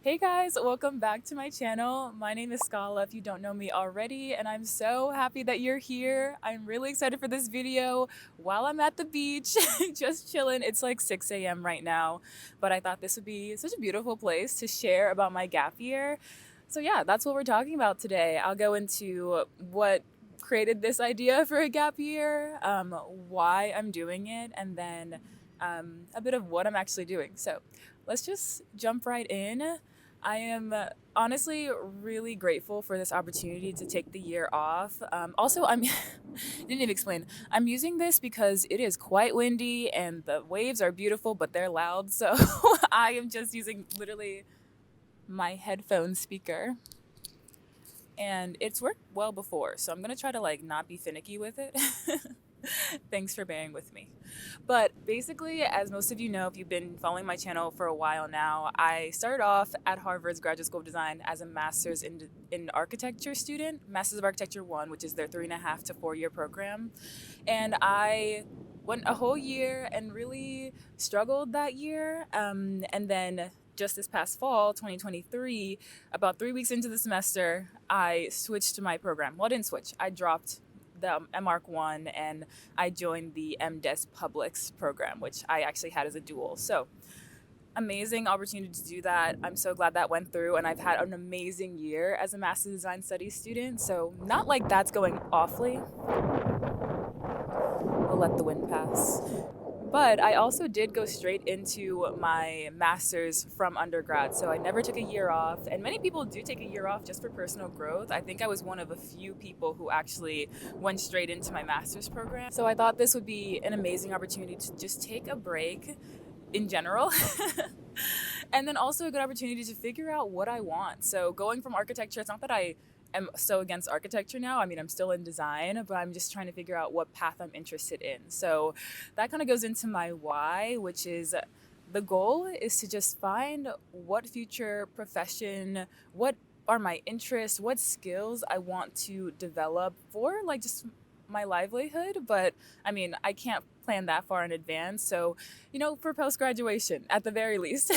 Hey guys, welcome back to my channel. My name is Scala if you don't know me already, and I'm so happy that you're here. I'm really excited for this video while I'm at the beach, just chilling. It's like 6 a.m. right now, but I thought this would be such a beautiful place to share about my gap year. So yeah, that's what we're talking about today. I'll go into what created this idea for a gap year, why I'm doing it, and then a bit of what I'm actually doing. So let's just jump right in. I am honestly really grateful for this opportunity to take the year off. Also, I'm didn't even explain. I'm using this because it is quite windy and the waves are beautiful, but they're loud. So I am just using literally my headphone speaker, and it's worked well before. So I'm gonna try to like not be finicky with it. Thanks for bearing with me. But basically, as most of you know, if you've been following my channel for a while now, I started off at Harvard's Graduate School of Design as a master's in architecture student, Masters of Architecture 1, which is their 3.5 to 4 year program. And I went a whole year and really struggled that year. And then just this past fall, 2023, about 3 weeks into the semester, I switched to my program. Well, I didn't switch. I dropped the MArch 1 and I joined the MDes Publics program, which I actually had as a dual. So amazing opportunity to do that. I'm so glad that went through, and I've had an amazing year as a Master Design Studies student. So not like that's going awfully. We'll let the wind pass. But I also did go straight into my master's from undergrad. So I never took a year off. And many people do take a year off just for personal growth. I think I was one of a few people who actually went straight into my master's program. So I thought this would be an amazing opportunity to just take a break in general. And then also a good opportunity to figure out what I want. So going from architecture, it's not that I am so against architecture now. I mean, I'm still in design, but I'm just trying to figure out what path I'm interested in. So that kind of goes into my why, which is the goal is to just find what future profession, what are my interests, what skills I want to develop for like just my livelihood. But I mean, I can't plan that far in advance. So, for post graduation at the very least.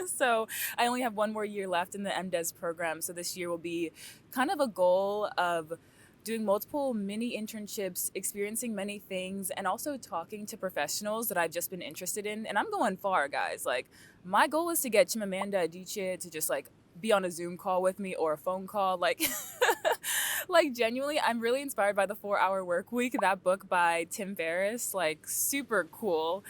So I only have one more year left in the MDes program. So this year will be kind of a goal of doing multiple mini internships, experiencing many things, and also talking to professionals that I've just been interested in. And I'm going far, guys. Like, my goal is to get Chimamanda Adichie to just like be on a Zoom call with me or a phone call. Like, like genuinely, I'm really inspired by the 4 Hour Work Week, that book by Tim Ferriss. Like, super cool,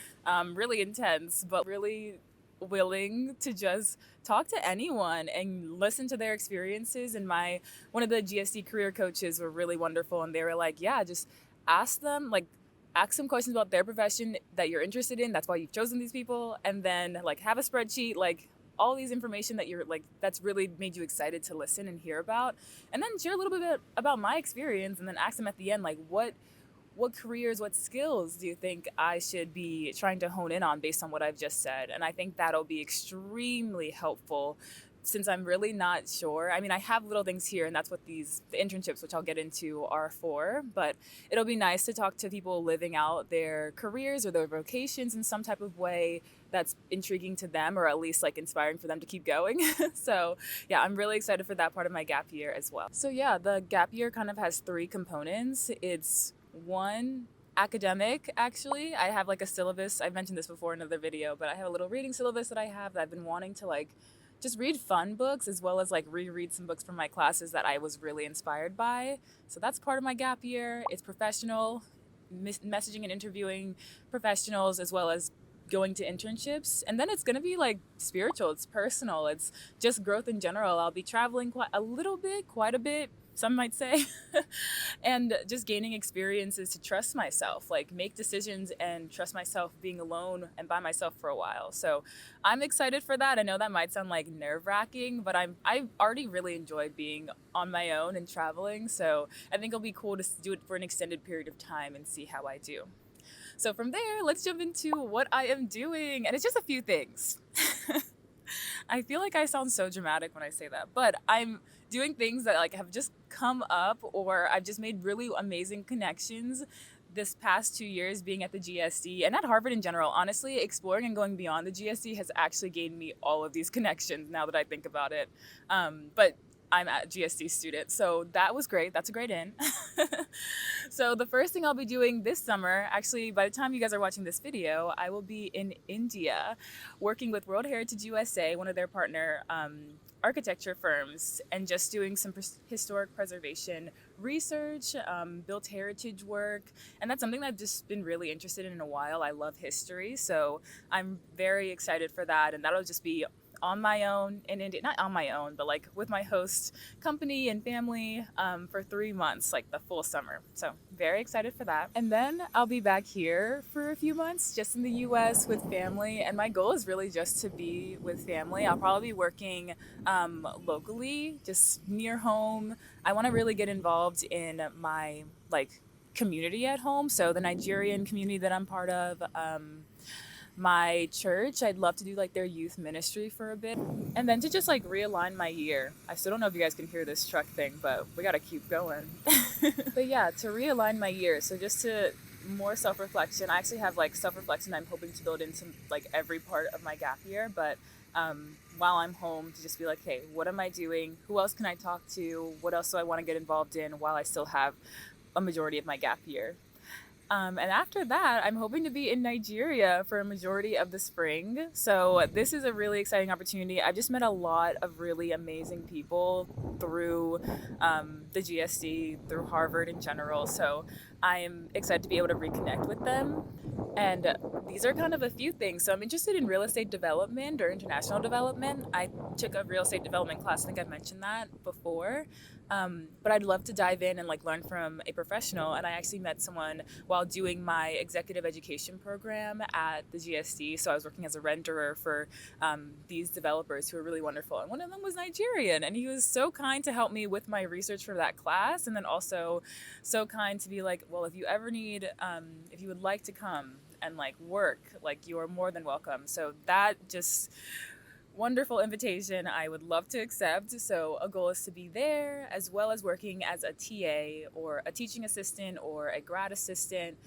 really intense, but really willing to just talk to anyone and listen to their experiences. And my one of the GSD career coaches were really wonderful, and they were like, yeah, just ask them, like, ask some questions about their profession that you're interested in, that's why you've chosen these people, and then like have a spreadsheet, like all these information that you're like that's really made you excited to listen and hear about, and then share a little bit about my experience, and then ask them at the end, like, what careers, what skills do you think I should be trying to hone in on based on what I've just said? And I think that'll be extremely helpful since I'm really not sure. I mean, I have little things here, and that's what the internships, which I'll get into, are for. But it'll be nice to talk to people living out their careers or their vocations in some type of way that's intriguing to them, or at least like inspiring for them to keep going. So yeah, I'm really excited for that part of my gap year as well. So yeah, the gap year kind of has three components. It's one, academic. Actually, I have like a syllabus. I've mentioned this before in another video, but I have a little reading syllabus that I have that I've been wanting to like just read fun books, as well as like reread some books from my classes that I was really inspired by. So that's part of my gap year. It's professional, messaging and interviewing professionals, as well as going to internships. And then it's going to be like spiritual, it's personal, it's just growth in general. I'll be traveling quite a bit, some might say, and just gaining experiences to trust myself, like make decisions and trust myself being alone and by myself for a while. So I'm excited for that. I know that might sound like nerve-wracking, but I've already really enjoyed being on my own and traveling. So I think it'll be cool to do it for an extended period of time and see how I do. So from there, let's jump into what I am doing. And it's just a few things. I feel like I sound so dramatic when I say that, but I'm doing things that like have just come up, or I've just made really amazing connections this past 2 years being at the GSD and at Harvard in general, honestly, exploring and going beyond the GSD has actually gained me all of these connections now that I think about it. But I'm a GSD student, so that was great. That's a great in. So the first thing I'll be doing this summer, actually, by the time you guys are watching this video, I will be in India working with World Heritage USA, one of their partner architecture firms, and just doing some historic preservation research, built heritage work, and that's something that I've just been really interested in a while. I love history, so I'm very excited for that, and that'll just be on my own in India, not on my own, but like with my host company and family for 3 months, like the full summer. So very excited for that. And then I'll be back here for a few months, just in the US with family. And my goal is really just to be with family. I'll probably be working locally, just near home. I want to really get involved in my like community at home. So the Nigerian community that I'm part of, my church, I'd love to do like their youth ministry for a bit, and then to just like realign my year. I still don't know if you guys can hear this truck thing, but we gotta keep going. But yeah, to realign my year, so just to more self-reflection. I actually have like self-reflection I'm hoping to build into like every part of my gap year, but while I'm home, to just be like, hey, what am I doing, who else can I talk to, what else do I want to get involved in while I still have a majority of my gap year. And after that, I'm hoping to be in Nigeria for a majority of the spring. So this is a really exciting opportunity. I've just met a lot of really amazing people through the GSD, through Harvard in general. So I am excited to be able to reconnect with them. And these are kind of a few things. So I'm interested in real estate development or international development. I took a real estate development class. I think I've mentioned that before. But I'd love to dive in and like learn from a professional. And I actually met someone while doing my executive education program at the GSD. So I was working as a renderer for these developers who are really wonderful. And one of them was Nigerian, and he was so kind to help me with my research for that class. And then also so kind to be like, well, if you ever need, if you would like to come and like work, like you're more than welcome. So that just wonderful invitation I would love to accept. So a goal is to be there, as well as working as a TA or a teaching assistant or a grad assistant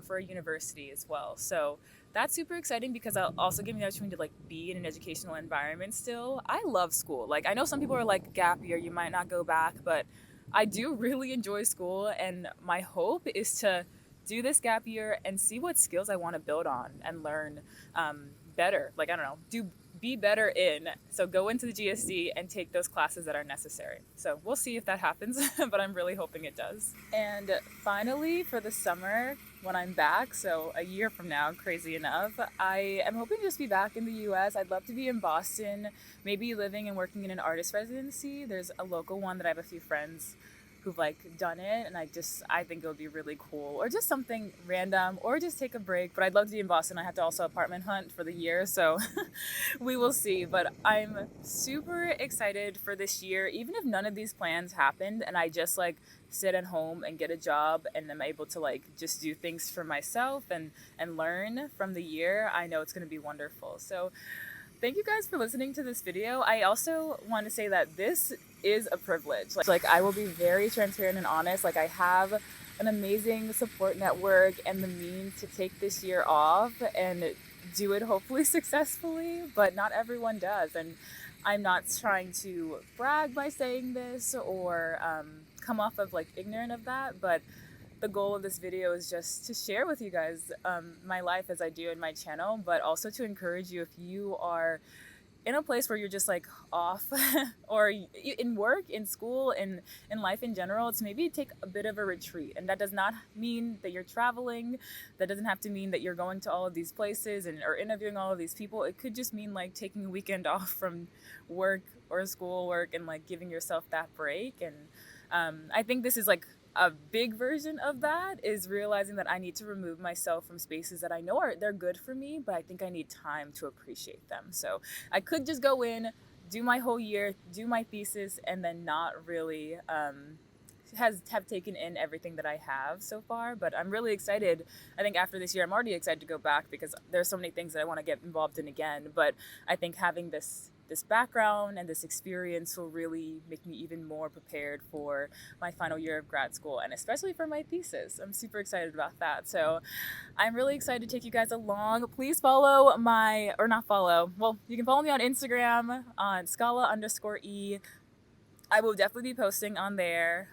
for a university as well. So that's super exciting because I'll also give me the opportunity to like be in an educational environment still. I love school. Like I know some people are like, gap year, you might not go back, but I do really enjoy school, and my hope is to do this gap year and see what skills I want to build on and learn better. Like, I don't know, be better in. So go into the GSD and take those classes that are necessary. So we'll see if that happens, but I'm really hoping it does. And finally, for the summer, when I'm back, so a year from now, crazy enough, I am hoping to just be back in the US. I'd love to be in Boston, maybe living and working in an artist residency. There's a local one that I have a few friends who've like done it, and I think it would be really cool, or just something random, or just take a break. But I'd love to be in Boston. I have to also apartment hunt for the year, so we will see. But I'm super excited for this year, even if none of these plans happened and I just like sit at home and get a job and I'm able to like just do things for myself and learn from the year. I know it's going to be wonderful. So thank you guys for listening to this video. I also want to say that this is a privilege. Like I will be very transparent and honest. Like I have an amazing support network and the means to take this year off and do it hopefully successfully, but not everyone does. And I'm not trying to brag by saying this or come off of like ignorant of that, but the goal of this video is just to share with you guys my life as I do in my channel, but also to encourage you if you are in a place where you're just like off or in work, in school, in life in general, to maybe take a bit of a retreat. And that does not mean that you're traveling. That doesn't have to mean that you're going to all of these places and or interviewing all of these people. It could just mean like taking a weekend off from work or school work and like giving yourself that break. And I think this is like a big version of that is realizing that I need to remove myself from spaces that I know they're good for me, but I think I need time to appreciate them. So I could just go in, do my whole year, do my thesis, and then not really have taken in everything that I have so far. But I'm really excited. I think after this year, I'm already excited to go back because there's so many things that I want to get involved in again. But I think having this this background and this experience will really make me even more prepared for my final year of grad school and especially for my thesis. I'm super excited about that. So I'm really excited to take you guys along. Please follow my, or not follow, well, you can follow me on Instagram on Scala_E. I will definitely be posting on there.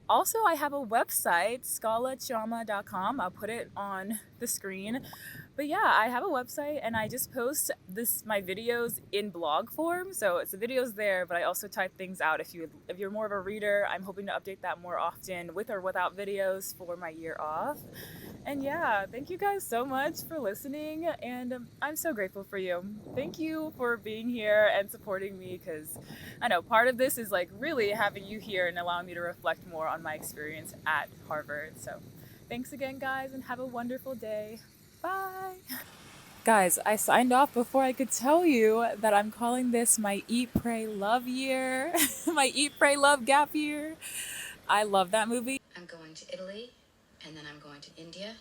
Also, I have a website, scalatrauma.com. I'll put it on the screen. But yeah, I have a website and I just post my videos in blog form. So it's the videos there, but I also type things out. If you're more of a reader, I'm hoping to update that more often with or without videos for my year off. And yeah, thank you guys so much for listening, and I'm so grateful for you. Thank you for being here and supporting me, because I know part of this is like really having you here and allowing me to reflect more on my experience at Harvard. So thanks again, guys, and have a wonderful day. Bye. Guys, I signed off before I could tell you that I'm calling this my Eat, Pray, Love year, my Eat, Pray, Love gap year. I love that movie. I'm going to Italy, and then I'm going to India,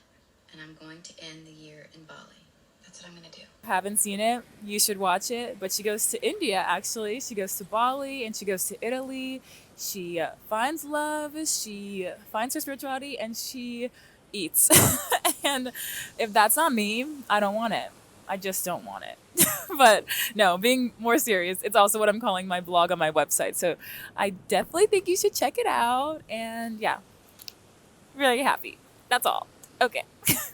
and I'm going to end the year in Bali. That's what I'm going to do. Haven't seen it, you should watch it. But she goes to India, actually. She goes to Bali and she goes to Italy. She finds love, she finds her spirituality, and she eats. And if that's not me, I don't want it. I just don't want it. But no, being more serious, it's also what I'm calling my blog on my website. So I definitely think you should check it out. And yeah, really happy. That's all. Okay.